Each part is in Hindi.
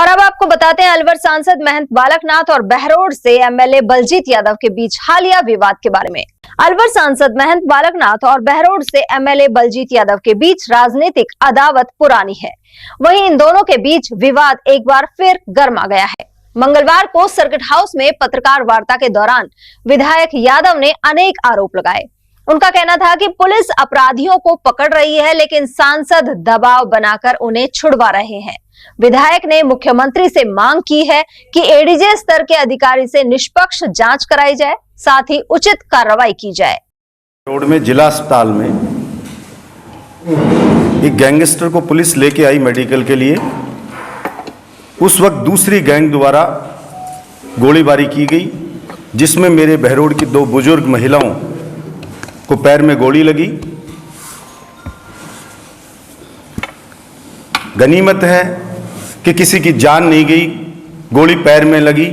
और अब आपको बताते हैं अलवर सांसद महंत बालकनाथ और बहरोड से एमएलए बलजीत यादव के बीच हालिया विवाद के बारे में। अलवर सांसद महंत बालकनाथ और बहरोड से एमएलए बलजीत यादव के बीच राजनीतिक अदावत पुरानी है। वहीं इन दोनों के बीच विवाद एक बार फिर गर्मा गया है। मंगलवार को सर्किट हाउस में पत्रकार वार्ता के दौरान विधायक यादव ने अनेक आरोप लगाए। उनका कहना था कि पुलिस अपराधियों को पकड़ रही है, लेकिन सांसद दबाव बनाकर उन्हें छुड़वा रहे हैं। विधायक ने मुख्यमंत्री से मांग की है कि एडीजे स्तर के अधिकारी से निष्पक्ष जांच कराई जाए, साथ ही उचित कार्रवाई की जाए। रोड में जिला अस्पताल में एक गैंगस्टर को पुलिस लेके आई मेडिकल के लिए। उस वक्त दूसरी गैंग द्वारा गोलीबारी की गई, जिसमें मेरे बहरोड की दो बुजुर्ग महिलाओं को पैर में गोली लगी। गनीमत है कि किसी की जान नहीं गई, गोली पैर में लगी,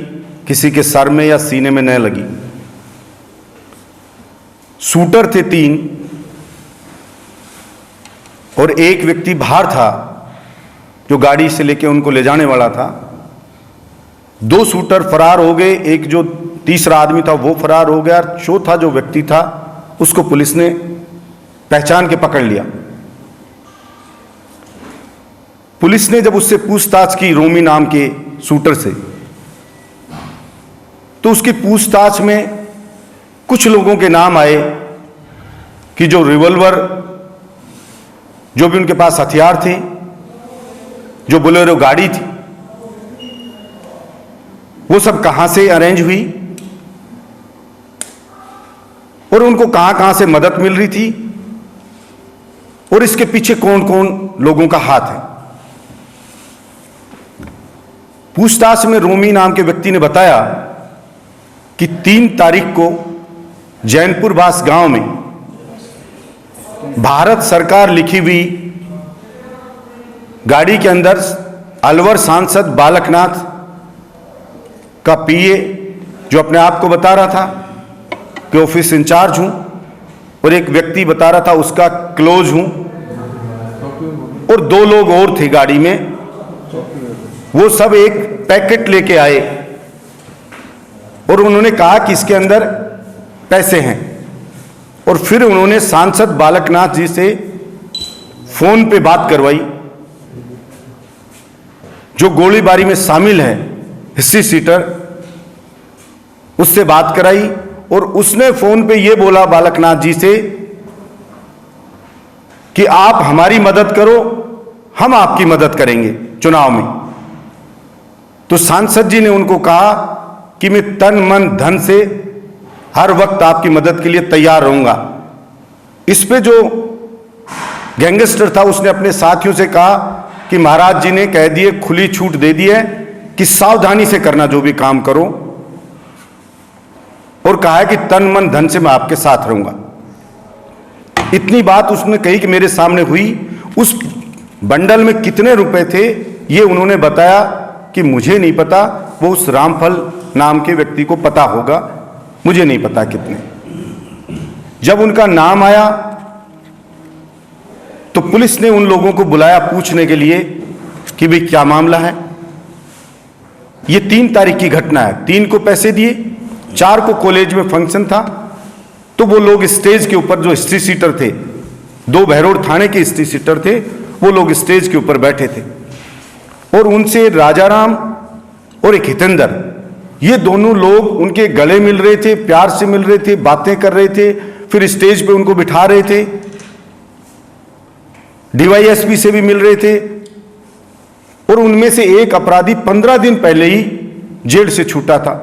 किसी के सर में या सीने में न लगी। शूटर थे 3 और एक व्यक्ति बाहर था जो गाड़ी से लेके उनको ले जाने वाला था। 2 शूटर फरार हो गए, एक जो तीसरा आदमी था वो फरार हो गया। चौथा जो व्यक्ति था उसको पुलिस ने पहचान के पकड़ लिया। पुलिस ने जब उससे पूछताछ की, रोमी नाम के शूटर से, तो उसकी पूछताछ में कुछ लोगों के नाम आए कि जो रिवॉल्वर, जो भी उनके पास हथियार थे, जो बोलेरो गाड़ी थी, वो सब कहां से अरेंज हुई और उनको कहां कहां से मदद मिल रही थी और इसके पीछे कौन कौन लोगों का हाथ है। पूछताछ में रोमी नाम के व्यक्ति ने बताया कि 3 तारीख को जैनपुर बास गांव में भारत सरकार लिखी हुई गाड़ी के अंदर अलवर सांसद बालकनाथ का पीए, जो अपने आप को बता रहा था कि ऑफिस इंचार्ज हूं, और एक व्यक्ति बता रहा था उसका क्लोज हूं, और 2 लोग और थे गाड़ी में। वो सब एक पैकेट लेके आए और उन्होंने कहा कि इसके अंदर पैसे हैं, और फिर उन्होंने सांसद बालकनाथ जी से फोन पे बात करवाई। जो गोलीबारी में शामिल है हिस्ट्री सीटर, उससे बात कराई और उसने फोन पे ये बोला बालकनाथ जी से कि आप हमारी मदद करो, हम आपकी मदद करेंगे चुनाव में। तो सांसद जी ने उनको कहा कि मैं तन मन धन से हर वक्त आपकी मदद के लिए तैयार रहूंगा। इस पे जो गैंगस्टर था उसने अपने साथियों से कहा कि महाराज जी ने कह दिए, खुली छूट दे दी है कि सावधानी से करना जो भी काम करो, और कहा है कि तन मन धन से मैं आपके साथ रहूंगा। इतनी बात उसने कही कि मेरे सामने हुई। उस बंडल में कितने रुपए थे ये उन्होंने बताया कि मुझे नहीं पता, वो उस रामफल नाम के व्यक्ति को पता होगा, मुझे नहीं पता कितने। जब उनका नाम आया तो पुलिस ने उन लोगों को बुलाया पूछने के लिए कि भाई क्या मामला है। ये 3 तारीख की घटना है। 3 को पैसे दिए, 4 को कॉलेज में फंक्शन था, तो वो लोग स्टेज के ऊपर, जो हिस्ट्री सीटर थे, 2 बहरोड थाने के हिस्ट्री सीटर थे, वो लोग स्टेज के ऊपर बैठे थे और उनसे राजाराम और एक हितेंद्र, ये दोनों लोग उनके गले मिल रहे थे, प्यार से मिल रहे थे, बातें कर रहे थे, फिर स्टेज पे उनको बिठा रहे थे। डीवाईएसपी से भी मिल रहे थे, और उनमें से एक अपराधी 15 दिन पहले ही जेल से छूटा था।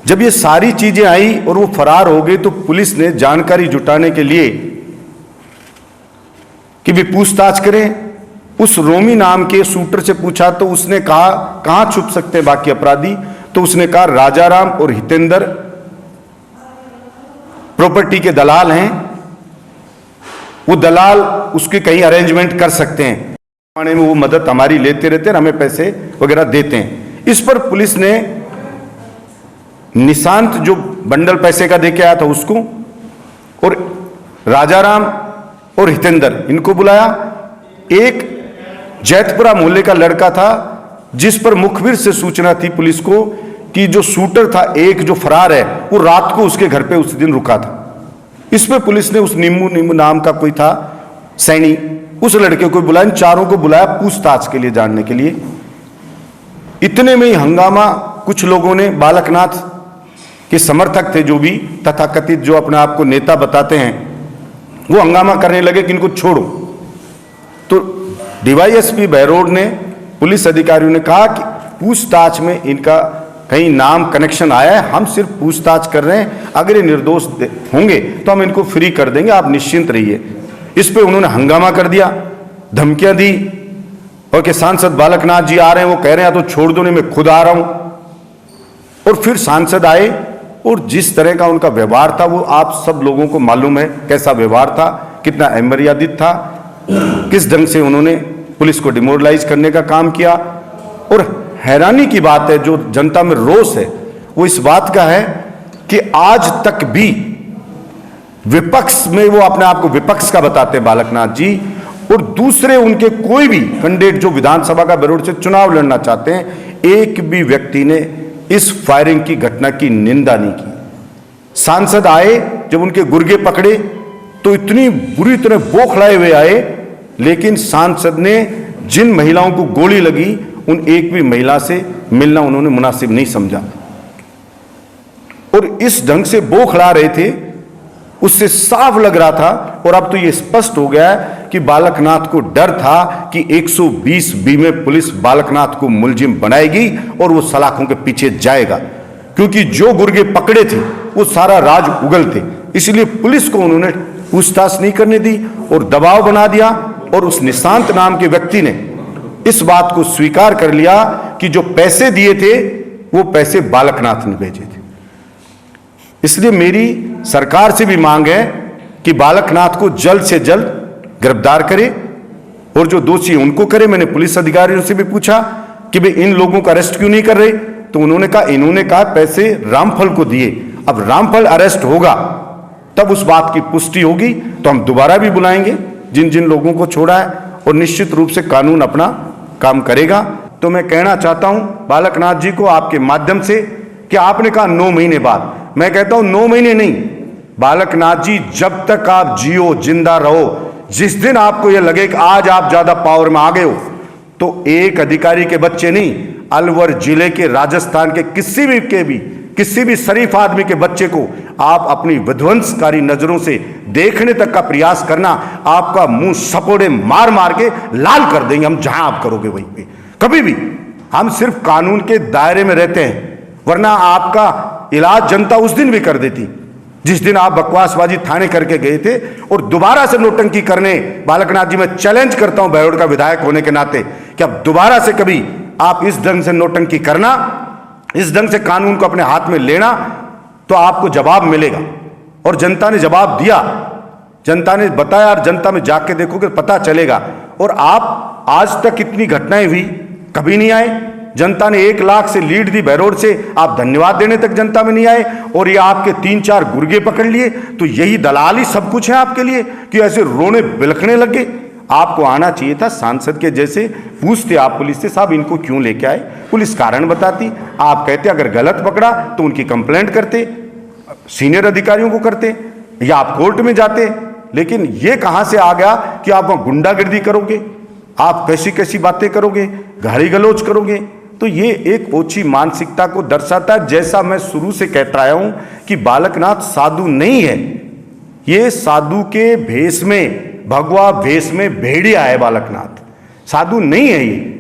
जब ये सारी चीजें आई और वो फरार हो गए, तो पुलिस ने जानकारी जुटाने के लिए कि भी पूछताछ करें, उस रोमी नाम के शूटर से पूछा तो उसने कहा कहां छुप सकते हैं बाकी अपराधी। तो उसने कहा राजाराम और हितेंद्र प्रॉपर्टी के दलाल हैं, वो दलाल उसके कहीं अरेंजमेंट कर सकते हैं, में वो मदद हमारी लेते रहते हैं, हमें पैसे वगैरह देते हैं। इस पर पुलिस ने निशांत, जो बंडल पैसे का देके आया था, उसको, और राजाराम और हितेंद्र, इनको बुलाया। एक जैतपुरा मोहल्ले का लड़का था, जिस पर मुखबिर से सूचना थी पुलिस को कि जो शूटर था एक जो फरार है वो रात को उसके घर पे उस दिन रुका था। इस पे पुलिस ने उस नींबू नाम का कोई था सैनी, उस लड़के को बुलाया, इन चारों को बुलाया पूछताछ के लिए, जानने के लिए। इतने में ही हंगामा कुछ लोगों ने, बालकनाथ के समर्थक थे जो भी तथाकथित जो अपने आप को नेता बताते हैं, वो हंगामा करने लगे कि इनको छोड़ो। तो डीवाईएसपी बहरोड ने, पुलिस अधिकारियों ने कहा कि पूछताछ में इनका कहीं नाम कनेक्शन आया है, हम सिर्फ पूछताछ कर रहे हैं, अगर ये निर्दोष होंगे तो हम इनको फ्री कर देंगे, आप निश्चिंत रहिए। इस पे उन्होंने हंगामा कर दिया, धमकियां दी, और कि सांसद बालकनाथ जी आ रहे हैं, वो कह रहे हैं तो छोड़ दो, नहीं मैं खुद आ रहा हूं। और फिर सांसद आए और जिस तरह का उनका व्यवहार था वो आप सब लोगों को मालूम है कैसा व्यवहार था, कितना अमर्यादित था, किस ढंग से उन्होंने पुलिस को डिमोरलाइज करने का काम किया। और हैरानी की बात है, जो जनता में रोष है वो इस बात का है कि आज तक भी विपक्ष में वो अपने आप को विपक्ष का बताते हैं बालकनाथ जी, और दूसरे उनके कोई भी कैंडिडेट जो विधानसभा का बहरोड से चुनाव लड़ना चाहते हैं, एक भी व्यक्ति ने इस फायरिंग की घटना की निंदा नहीं की। सांसद आए, जब उनके गुर्गे पकड़े तो इतनी बुरी तरह बौखलाए हुए आए, लेकिन सांसद ने जिन महिलाओं को गोली लगी उन एक भी महिला से मिलना उन्होंने मुनासिब नहीं समझा, और इस ढंग से बौखला रहे थे, उससे साफ लग रहा था। और अब तो यह स्पष्ट हो गया है कि बालकनाथ को डर था कि 120B में पुलिस बालकनाथ को मुलजिम बनाएगी और वो सलाखों के पीछे जाएगा, क्योंकि जो गुर्गे पकड़े थे वो सारा राज उगल थे। इसलिए पुलिस को उन्होंने पूछताछ नहीं करने दी और दबाव बना दिया, और उस निशांत नाम के व्यक्ति ने इस बात को स्वीकार कर लिया कि जो पैसे दिए थे वो पैसे बालकनाथ ने भेजे थे। इसलिए मेरी सरकार से भी मांग है कि बालकनाथ को जल्द से जल्द गिरफ्तार करे और जो दोषी उनको करे। मैंने पुलिस अधिकारियों से भी पूछा कि भाई इन लोगों को अरेस्ट क्यों नहीं कर रहे, तो इन्होंने कहा पैसे रामफल को दिए। अब रामफल अरेस्ट होगा तब उस बात की पुष्टि होगी, तो हम दोबारा भी बुलाएंगे जिन जिन लोगों को छोड़ा है, और निश्चित रूप से कानून अपना काम करेगा। तो मैं कहना चाहता हूं बालकनाथ जी को आपके माध्यम से कि आपने कहा 9 महीने बाद, मैं कहता हूं 9 महीने नहीं, बालकनाथ जी जब तक आप जियो, जिंदा रहो, जिस दिन आपको यह लगे कि आज आप ज्यादा पावर में आ गए हो, तो एक अधिकारी के बच्चे नहीं, अलवर जिले के, राजस्थान के किसी भी शरीफ आदमी के बच्चे को आप अपनी विध्वंसकारी नजरों से देखने तक का प्रयास करना, आपका मुंह सपोड़े मार मार के लाल कर देंगे हम, जहां आप करोगे वहीं पे। कभी भी हम सिर्फ कानून के दायरे में रहते हैं, वरना आपका इलाज जनता उस दिन भी कर देती जिस दिन आप बकवासबाजी थाने करके गए थे। और दोबारा से नोटंकी करने, बालकनाथ जी मैं चैलेंज करता हूं बहरोड का विधायक होने के नाते कि अब दोबारा से कभी आप इस ढंग से नोटंकी करना, इस ढंग से कानून को अपने हाथ में लेना, तो आपको जवाब मिलेगा। और जनता ने जवाब दिया, जनता ने बताया, और जनता में जाके देखोगे पता चलेगा। और आप आज तक इतनी घटनाएं हुई कभी नहीं आए, जनता ने 1 लाख से लीड दी बहरोड से, आप धन्यवाद देने तक जनता में नहीं आए, और ये आपके 3-4 गुर्गे पकड़ लिए। तो यही दलाली सब कुछ है आपके लिए कि ऐसे रोने बिलखने लगे। आपको आना चाहिए था सांसद के जैसे, पूछते आप पुलिस से, साहब इनको क्यों लेके आए, पुलिस कारण बताती, आप कहते अगर गलत पकड़ा तो उनकी कंप्लेंट करते, सीनियर अधिकारियों को करते, या आप कोर्ट में जाते। लेकिन ये कहां से आ गया कि आप वहां गुंडागर्दी करोगे, आप कैसी कैसी बातें करोगे, गाली गलौज करोगे। तो ये एक ओछी मानसिकता को दर्शाता है। जैसा मैं शुरू से कहता आया हूं कि बालकनाथ साधु नहीं है, ये साधु के भेष में, भगवा भेष में भेड़िया है बालकनाथ, साधु नहीं है ये।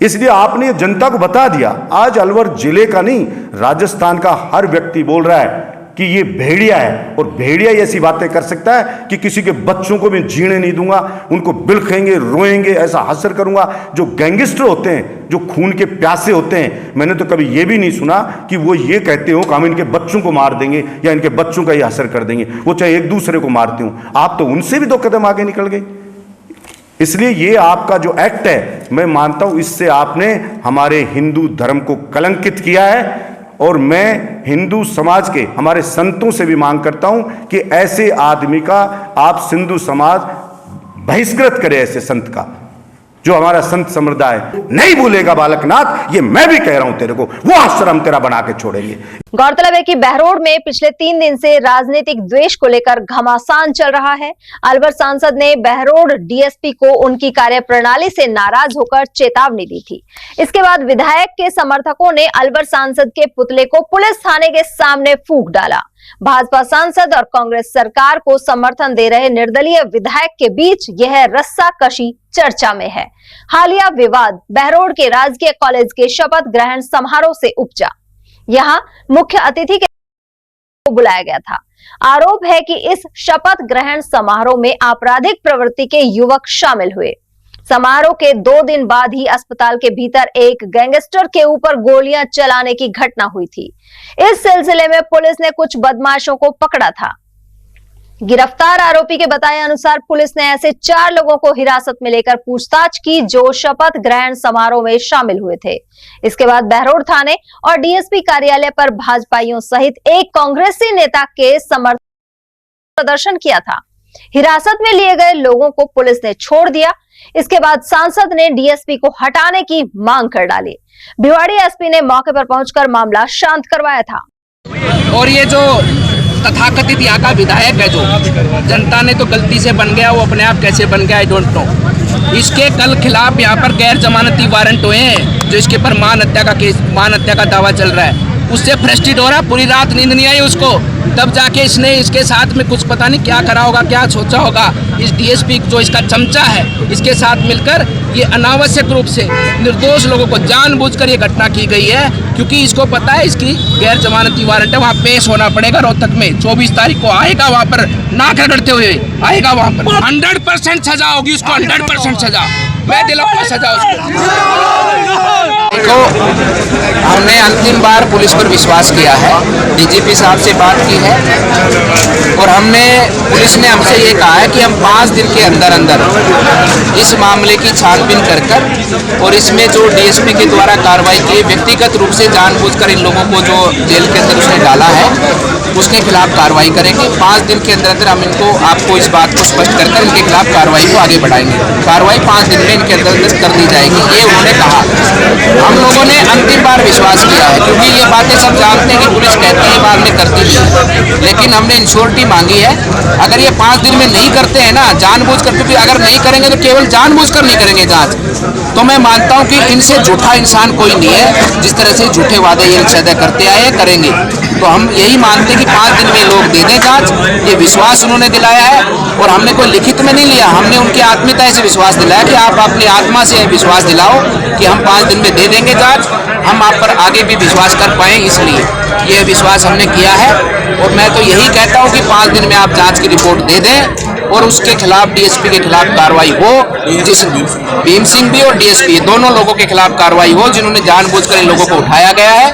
इसलिए आपने जनता को बता दिया, आज अलवर जिले का नहीं, राजस्थान का हर व्यक्ति बोल रहा है कि ये भेड़िया है। और भेड़िया ऐसी बातें कर सकता है कि किसी के बच्चों को मैं जीने नहीं दूंगा, उनको बिलखेंगे, रोएंगे, ऐसा हसर करूंगा। जो गैंगस्टर होते हैं, जो खून के प्यासे होते हैं, मैंने तो कभी ये भी नहीं सुना कि वो ये कहते हो कि हम इनके बच्चों को मार देंगे या इनके बच्चों का ये हसर कर देंगे, वो चाहे एक दूसरे को मारते हो। आप तो उनसे भी 2 कदम आगे निकल गए। इसलिए ये आपका जो एक्ट है, मैं मानता हूं इससे आपने हमारे हिंदू धर्म को कलंकित किया है। और मैं हिंदू समाज के, हमारे संतों से भी मांग करता हूं कि ऐसे आदमी का आप सिंधु समाज बहिष्कृत करे, ऐसे संत का। जो हमारा संत समुदाय नहीं भूलेगा बालकनाथ, ये मैं भी कह रहा हूं तेरे को, वो आश्रम तेरा बना के छोड़ेंगे। गौरतलब है कि बहरोड में पिछले 3 दिन से राजनीतिक द्वेष को लेकर घमासान चल रहा है। अलवर सांसद ने बहरोड डीएसपी को उनकी कार्यप्रणाली से नाराज होकर चेतावनी दी थी। इसके बाद विधायक के समर्थकों ने अलवर सांसद के पुतले को पुलिस थाने के सामने फूंक डाला। भाजपा सांसद और कांग्रेस सरकार को समर्थन दे रहे निर्दलीय विधायक के बीच यह रस्साकशी चर्चा में है। हालिया विवाद बहरोड के राजकीय कॉलेज के शपथ ग्रहण समारोह से उपजा। यहां मुख्य अतिथि को बुलाया गया था। आरोप है कि इस शपथ ग्रहण समारोह में आपराधिक प्रवृत्ति के युवक शामिल हुए। समारोह के 2 दिन बाद ही अस्पताल के भीतर एक गैंगस्टर के ऊपर गोलियां चलाने की घटना हुई थी। इस सिलसिले में पुलिस ने कुछ बदमाशों को पकड़ा था। गिरफ्तार आरोपी के बताए अनुसार पुलिस ने ऐसे 4 लोगों को हिरासत में लेकर पूछताछ की जो शपथ ग्रहण समारोह में शामिल हुए थे। इसके बाद बहरोड थाने और डीएसपी कार्यालय पर भाजपाइयों सहित एक कांग्रेसी नेता के समर्थन प्रदर्शन किया था। हिरासत में लिए गए लोगों को पुलिस ने छोड़ दिया। इसके बाद सांसद ने डीएसपी को हटाने की मांग कर डाली। भिवाड़ी एसपी ने मौके पर पहुंचकर मामला शांत करवाया था। और ये जो तथाकथित यहाँ का विधायक है, जो जनता ने तो गलती से बन गया, वो अपने आप कैसे बन गया आई डोंट नो। इसके कल खिलाफ यहाँ पर गैर जमानती वारंट हुए हैं, जो इसके ऊपर मान हत्या का दावा चल रहा है। उससे फ्रस्ट्रेट हो रहा, पूरी रात नींद नहीं आई उसको, तब जाके इसने इसके साथ में कुछ पता नहीं क्या करा होगा, क्या सोचा होगा। इस डीएसपी जो इसका चमचा है, इसके साथ मिलकर ये अनावश्यक रूप से निर्दोष लोगों को जानबूझकर ये घटना की गई है, क्योंकि इसको पता है इसकी गैर जमानती वारंट है। वहाँ पेश होना पड़ेगा रोहतक में 24 तारीख को आएगा, वहाँ पर नाक रगड़ते हुए आएगा। वहाँ पर 100% सजा होगी उसको, 100% सजा मैं दिलाऊंगा सजा उसको। देखो, हमने अंतिम बार पुलिस पर विश्वास किया है, डीजीपी साहब से बात की है और पुलिस ने हमसे ये कहा है कि हम 5 दिन के अंदर इस मामले की छानबीन कर और इसमें जो डीएसपी के द्वारा कार्रवाई की, व्यक्तिगत रूप से जानबूझकर इन लोगों को जो जेल के अंदर उसने डाला है, उसके खिलाफ कार्रवाई करेंगे। 5 दिन के अंदर हम आपको इस बात को स्पष्ट कर इनके खिलाफ कार्रवाई को आगे बढ़ाएंगे। कार्रवाई 5 दिन में इनके अंदर कर दी जाएगी, ये उन्होंने कहा। हम लोगों ने अंतिम बार विश्वास किया है, क्योंकि ये बातें सब जानते हैं कि पुलिस कहती है, बाद में करती नहीं, लेकिन हमने इंश्योरिटी मांगी है। अगर ये 5 दिन में नहीं करते हैं ना, जानबूझकर, क्योंकि अगर नहीं करेंगे तो केवल जानबूझकर नहीं करेंगे जांच, तो मैं मानता हूं कि इनसे झूठा इंसान कोई नहीं है। जिस तरह से झूठे वादे ये सदा करते आए करेंगे, तो हम यही मानते हैं कि 5 दिन में लोग दे दें जांच। ये विश्वास उन्होंने दिलाया है और हमने कोई लिखित में नहीं लिया, हमने उनकी आत्मीयता से विश्वास दिलाया कि आप अपनी आत्मा से विश्वास दिलाओ कि हम 5 दिन में दे देंगे जांच। हम आप पर आगे भी विश्वास कर पाए, इसलिए ये विश्वास हमने किया है। और मैं तो यही कहता हूं कि 5 दिन में आप जांच की रिपोर्ट दे दें और उसके खिलाफ डीएसपी के खिलाफ कार्रवाई हो, जिस भीम सिंह भी और डीएसपी दोनों लोगों के खिलाफ कार्रवाई हो जिन्होंने जानबूझकर इन लोगों को उठाया गया है।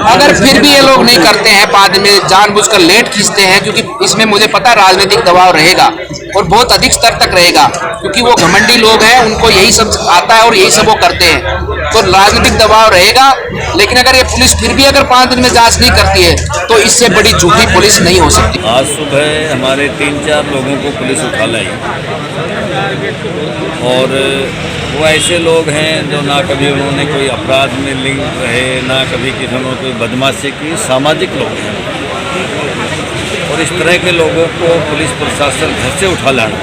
अगर फिर भी ये लोग नहीं करते हैं, 5 दिन में जानबूझकर लेट खींचते हैं, क्योंकि इसमें मुझे पता राजनीतिक दबाव रहेगा और बहुत अधिक स्तर तक रहेगा, क्योंकि वो घमंडी लोग हैं, उनको यही सब आता है और यही सब वो करते हैं, तो राजनीतिक दबाव रहेगा। लेकिन अगर ये पुलिस फिर भी अगर 5 दिन में जांच नहीं करती है, तो इससे बड़ी झूठी पुलिस नहीं हो सकती। आज सुबह हमारे 3-4 लोगों को पुलिस उठा लाई और वो ऐसे लोग हैं जो ना कभी उन्होंने कोई अपराध में लिंक रहे, ना कभी किसी ने कोई बदमाशी की, सामाजिक लोग हैं। और इस तरह के लोगों को पुलिस प्रशासन घर से उठा लाना,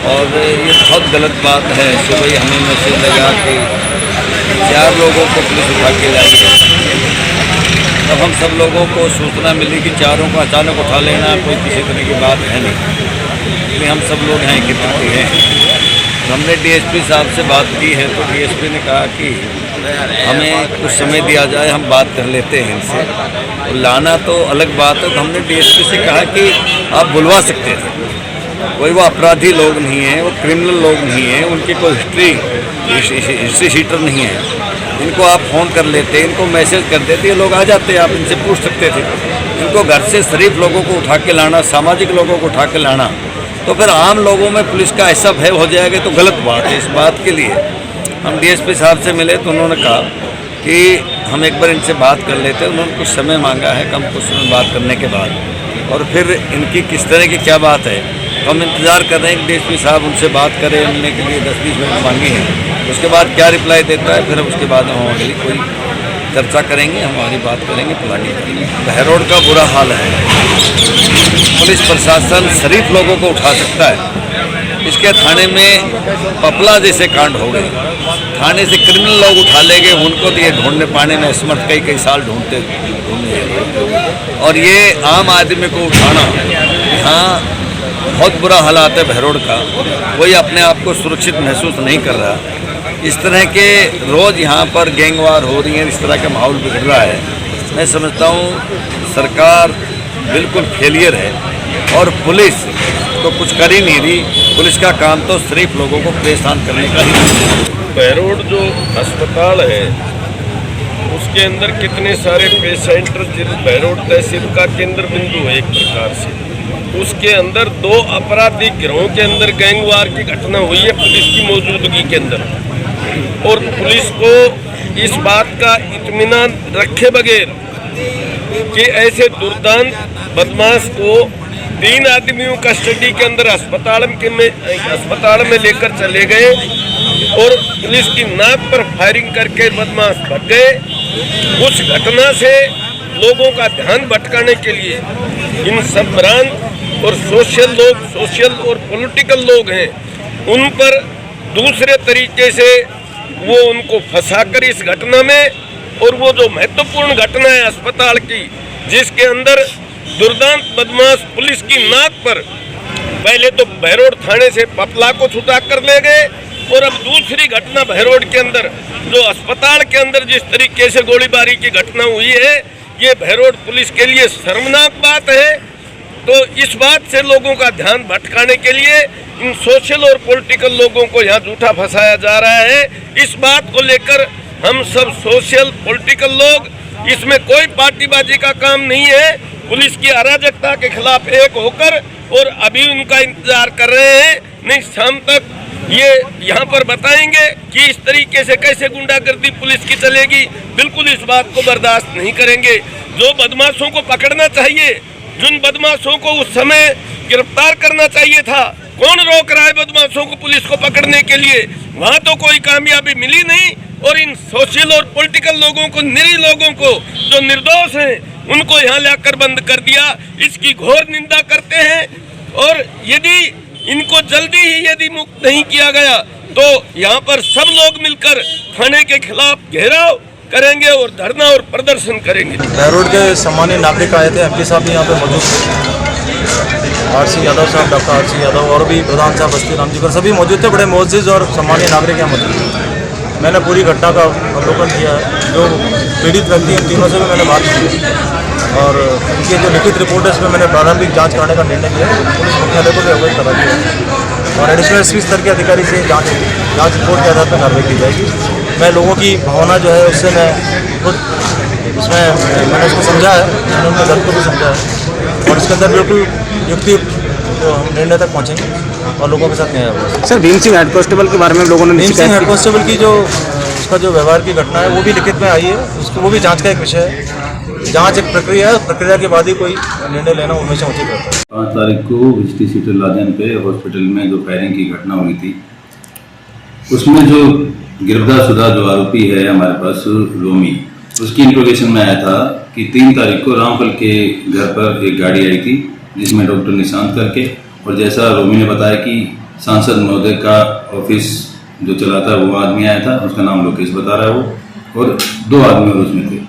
और ये बहुत गलत बात है। सुबह हमें मैसेज लगा कि 4 लोगों को पुलिस उठा के लाई है। तब हम सब लोगों को सूचना मिली कि 4 को अचानक उठा लेना कोई किसी तरह की बात है नहीं, इसलिए हम सब लोग हैं कितने हैं। हमने डीएसपी साहब से बात की है, तो डीएसपी ने कहा कि हमें कुछ समय दिया जाए, हम बात कर लेते हैं इनसे। और लाना तो अलग बात है, तो हमने डीएसपी से कहा कि आप बुलवा सकते थे, कोई वो अपराधी लोग नहीं है, वो क्रिमिनल लोग नहीं है, उनकी कोई हिस्ट्री शीटर नहीं है। इनको आप फ़ोन कर लेते, इनको मैसेज कर देते, ये लोग आ जाते, आप इनसे पूछ सकते थे। इनको घर से शरीफ लोगों को उठा के लाना, सामाजिक लोगों को उठा के लाना, तो फिर आम लोगों में पुलिस का ऐसा भय हो जाएगा, तो गलत बात है। इस बात के लिए हम डीएसपी साहब से मिले तो उन्होंने कहा कि हम एक बार इनसे बात कर लेते हैं। उन्होंने कुछ समय मांगा है, कम कुछ समय बात करने के बाद, और फिर इनकी किस तरह की क्या बात है तो हम इंतज़ार कर रहे हैं कि डीएसपी साहब उनसे बात करें, मिलने के लिए 10-20 मिनट मांगे हैं। उसके बाद क्या रिप्लाई देता है, फिर उसके बाद हम अगली कोई चर्चा करेंगे, हमारी बात करेंगे, प्लानिंग करेंगे। बहरोड का बुरा हाल है, पुलिस प्रशासन शरीफ लोगों को उठा सकता है, इसके थाने में पपला जैसे कांड हो गए, थाने से क्रिमिनल लोग उठा ले गए, उनको तो ये ढूंढने पाने में असमर्थ कई साल ढूंढते और ये आम आदमी को उठाना, यहाँ बहुत बुरा हालात है बहरोड का, कोई अपने आप को सुरक्षित महसूस नहीं कर रहा। इस तरह के रोज़ यहाँ पर गैंगवार हो रही है, इस तरह का माहौल बिगड़ रहा है। मैं समझता हूँ सरकार बिल्कुल फेलियर है और पुलिस तो कुछ कर ही नहीं रही। पुलिस का काम तो सिर्फ लोगों को परेशान करने का ही है। बहरोड जो अस्पताल है उसके अंदर कितने सारे पेशेंट, बहरोड तहसील का केंद्र बिंदु है एक प्रकार से। उसके अंदर 2 आपराधिक गिरोहों के अंदर गैंगवार की घटना हुई है पुलिस की मौजूदगी के अंदर, और पुलिस को इस बात का इत्मीनान रखे बगैर कि ऐसे दुर्दांत बदमाश को 3 आदमियों कस्टडी के अंदर अस्पताल में लेकर चले गए और पुलिस की नाक पर फायरिंग करके बदमाश भाग गए। उस घटना से लोगों का ध्यान भटकाने के लिए इन सब भ्रांत और सोशल और पॉलिटिकल लोग हैं, उन पर दूसरे तरीके से वो उनको फंसाकर इस घटना में, और वो जो महत्वपूर्ण घटना है अस्पताल की जिसके अंदर दुर्दांत बदमाश पुलिस की नाक पर पहले तो बहरोड थाने से पपला को छुटा कर ले गए, और अब दूसरी घटना बहरोड के अंदर जो अस्पताल के अंदर जिस तरीके से गोलीबारी की घटना हुई है, ये बहरोड पुलिस के लिए शर्मनाक बात है। तो इस बात से लोगों का ध्यान भटकाने के लिए इन सोशल और पॉलिटिकल लोगों को यहाँ झूठा फंसाया जा रहा है। इस बात को लेकर हम सब सोशल पॉलिटिकल लोग, इसमें कोई पार्टीबाजी का काम नहीं है, पुलिस की अराजकता के खिलाफ एक होकर और अभी उनका इंतजार कर रहे हैं। नहीं, शाम तक ये यहाँ पर बताएंगे कि इस तरीके से कैसे गुंडागर्दी पुलिस की चलेगी। बिल्कुल इस बात को बर्दाश्त नहीं करेंगे। जो बदमाशों को पकड़ना चाहिए, जिन बदमाशों को उस समय गिरफ्तार करना चाहिए था, कौन रोक रहा है बदमाशों को पुलिस को पकड़ने के लिए? वहाँ तो कोई कामयाबी मिली नहीं, और इन सोशल और पॉलिटिकल लोगों को, निरीह लोगों को जो निर्दोष हैं, उनको यहाँ लाकर बंद कर दिया। इसकी घोर निंदा करते हैं, और यदि इनको जल्दी ही यदि मुक्त नहीं किया गया तो यहाँ पर सब लोग मिलकर थाने के खिलाफ घेराव करेंगे और धरना और प्रदर्शन करेंगे। बहरोड के सम्मानित नागरिक आए थे, एमपी साहब भी यहाँ पे मौजूद थे, आरसी यादव साहब, डॉक्टर आरसी यादव और भी प्रधान साहब बस्ती राम जी पर सभी मौजूद थे। बड़े मोअज़्ज़िज़ और सम्मानित नागरिक यहाँ मौजूद थे। मैंने पूरी घटना का अवलोकन किया है। जो पीड़ित व्यक्ति हैं, तीनों से भी मैंने बात की और उनकी जो लिखित रिपोर्ट है उसमें मैंने प्रारंभिक जांच कराने का निर्णय किया। पुलिस मुख्यालय को भी अवगत करा दिया और एडिशनल एसपी स्तर के अधिकारी से जांच रिपोर्ट के आधार पर कार्रवाई की जाएगी। मैं लोगों की भावना जो है उससे मैं खुद उसमें मैंने उसको समझा है, मैंने उनके दर्द को भी समझा है और इसके अंदर बिल्कुल युक्ति तो हम निर्णय तक पहुँचेंगे और लोगों के साथ न्याय होगा। Sir, Bhim Singh head constable के बारे में लोगों ने भीम सिंह हेड कांस्टेबल की जो उसका जो व्यवहार की घटना है वो भी लिखित में आई है, उसको वो भी जांच का एक विषय है। जांच एक प्रक्रिया है, प्रक्रिया के बाद ही कोई निर्णय लेना हमेशा उचित रहता है। 5 तारीख को विस्टी सीटर लादेन पे हॉस्पिटल में जो फायरिंग की घटना हुई थी, उसमें जो गिरफ्तार शुदा जो आरोपी है हमारे पास रोमी, उसकी इंट्रोगेशन में आया था कि 3 तारीख को रामफल के घर पर एक गाड़ी आई थी जिसमें डॉक्टर निशांत करके, और जैसा रोमी ने बताया कि सांसद महोदय का ऑफिस जो चलाता है वो आदमी आया था, उसका नाम लोकेश बता रहा है वो, और 2 आदमी और उसमें थे।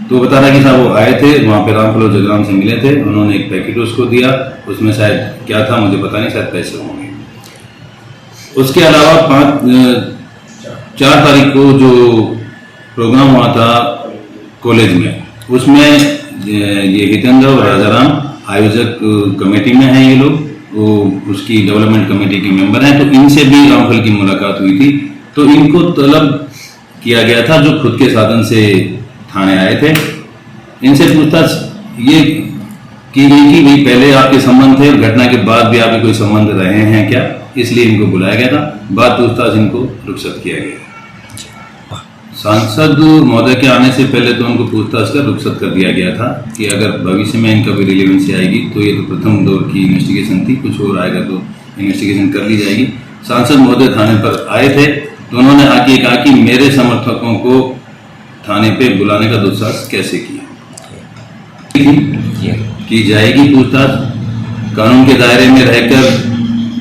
तो बता रहा है कि साहब वो आए थे वहाँ पे रामफल और जगराम से मिले थे, उन्होंने एक पैकेट उसको दिया, उसमें शायद क्या था मुझे पता नहीं, शायद पैसे होंगे। उसके अलावा 4 तारीख को जो प्रोग्राम हुआ था कॉलेज में, उसमें ये हितेंद्र और राजाराम आयोजक कमेटी में हैं, ये लोग वो उसकी डेवलपमेंट कमेटी के मेंबर हैं। तो इनसे भी रामफल की मुलाकात हुई थी, तो इनको तलब किया गया था जो खुद के साधन से थाने आए थे। इनसे पूछताछ ये की गई कि भाई पहले आपके संबंध थे और घटना के बाद भी आपके कोई संबंध रहे हैं क्या, इसलिए इनको बुलाया गया था। बाद पूछताछ इनको रुखसत किया गया। सांसद महोदय के आने से पहले तो उनको पूछताछ का रुखसत कर दिया गया था कि अगर भविष्य में इनका भी रिलेवेंसी आएगी तो ये तो प्रथम दौर की इन्वेस्टिगेशन थी, कुछ और आएगा तो इन्वेस्टिगेशन कर ली जाएगी। सांसद महोदय थाने पर आए थे तो उन्होंने आके कहा कि मेरे समर्थकों को थाने पे बुलाने का दुस्साहस कैसे किया। की जाएगी पूछताछ, कानून के दायरे में रहकर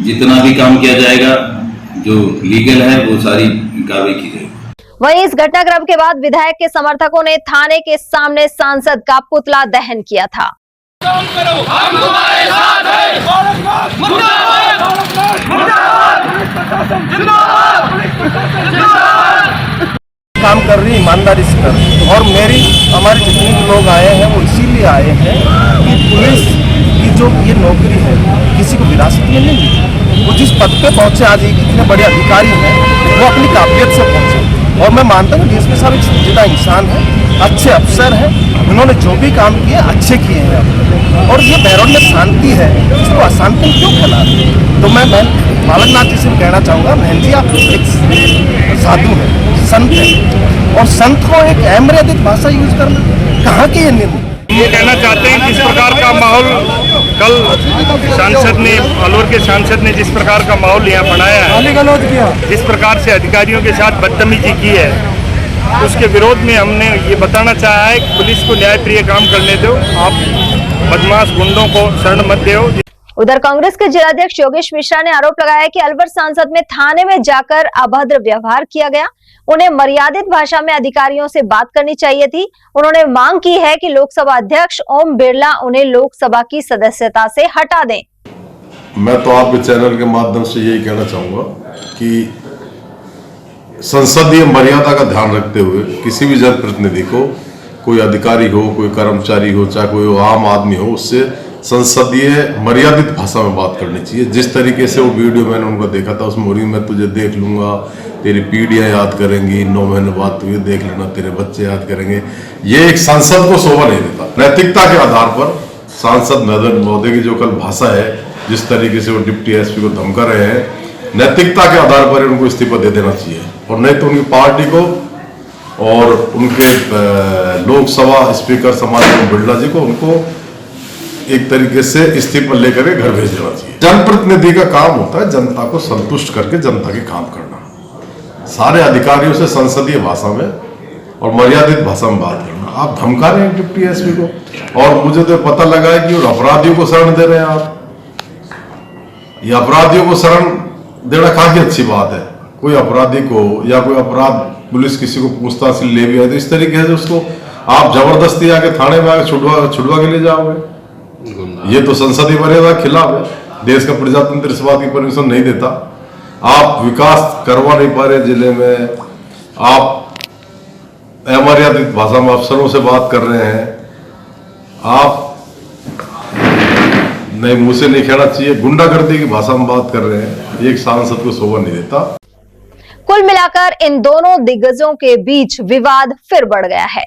जितना भी काम किया जाएगा जो लीगल है वो सारी कार्रवाई की जाएगी। वहीं इस घटनाक्रम के बाद विधायक के समर्थकों ने थाने के सामने सांसद का पुतला दहन किया था। काम कर रही ईमानदारी से कर रही है। और हमारे जितने भी लोग आए हैं वो इसीलिए आए हैं कि पुलिस की जो ये नौकरी है किसी को विरासत में नहीं मिली। वो जिस पद पे पहुंचे, आज एक इतने बड़े अधिकारी हैं, वो अपनी काबिलियत से पहुंचे। और मैं मानता हूँ डीएसपी साहब एक संजीदा इंसान है, अच्छे अफसर हैं, उन्होंने जो भी काम किए अच्छे किए हैं। और ये बहरौल में शांति है, इसको अशांति क्यों फैला रहे हैं? तो मैं बालकनाथ जी से कहना चाहूँगा, बहन जी आप एक साधु हैं, संत है, और संत को एक अमर्यादित भाषा यूज करना कहाँ के ये निर्णय? ये कहना चाहते हैं किस प्रकार का माहौल कल सांसद ने, अलवर के सांसद ने जिस प्रकार का माहौल यहाँ बनाया है, जिस प्रकार से अधिकारियों के साथ बदतमीजी की है, उसके विरोध में हमने ये बताना चाहा है कि पुलिस को न्यायप्रिय काम करने दो, आप बदमाश गुंडों को शरण मत दो। उधर कांग्रेस के जिलाध्यक्ष योगेश मिश्रा ने आरोप लगाया कि अलवर सांसद में थाने में जाकर अभद्र व्यवहार किया गया। उन्हें मर्यादित भाषा में अधिकारियों से बात करनी चाहिए थी। उन्होंने मांग की है कि लोकसभा अध्यक्ष ओम बिरला उन्हें लोकसभा की सदस्यता से हटा दें। मैं तो आपके चैनल के माध्यम से यही कहना चाहूंगा कि संसदीय मर्यादा का ध्यान रखते हुए किसी भी जनप्रतिनिधि को, कोई अधिकारी हो, कोई कर्मचारी हो, चाहे कोई आम आदमी हो, उससे संसदीय मर्यादित भाषा में बात करनी चाहिए। जिस तरीके से वो वीडियो मैंने उनको देखा था, उसमें मैं तुझे देख लूंगा, तेरी पीढ़ियां याद करेंगी, 9 महीने बाद तुझे देख लेना, तेरे बच्चे याद करेंगे, ये एक सांसद को शोभा नहीं देता। नैतिकता के आधार पर सांसद महोदय की जो कल भाषा है, जिस तरीके से वो डिप्टी एसपी को धमका रहे हैं, नैतिकता के आधार पर उनको इस्तीफा दे देना चाहिए, और नहीं तो उनकी पार्टी को और उनके लोकसभा स्पीकर समाज बिरला जी को उनको एक तरीके से इस्तीफा लेकर के घर भेज देना चाहिए। जनप्रतिनिधि का काम होता है जनता को संतुष्ट करके जनता के काम करना। सारे अधिकारियों से संसदीय भाषा में और मर्यादित भाषा में बात करना। आप धमका रहे हैं डिप्टी एसपी को, और मुझे तो पता लगा है कि अपराधियों को शरण दे रहे हैं आप। ये अपराधियों को शरण देना काफी अच्छी बात है। कोई अपराधी को या कोई अपराध पुलिस किसी को पूछताछ ले भी आए तो इस तरीके से उसको आप जबरदस्ती आके थाने में आके छुड़वा के ले जाओगे, ये तो संसदीय मर्यादा के खिलाफ है। देश का प्रजातंत्र इस बात की परमिशन नहीं देता। आप विकास करवा नहीं पा रहे जिले में, आप अमर्यादित भाषा में अफसरों से बात कर रहे हैं, आप नहीं, मुंह से नहीं कहना चाहिए, गुंडागर्दी की भाषा में बात कर रहे हैं, एक सांसद को शोभा नहीं देता। कुल मिलाकर इन दोनों दिग्गजों के बीच विवाद फिर बढ़ गया है।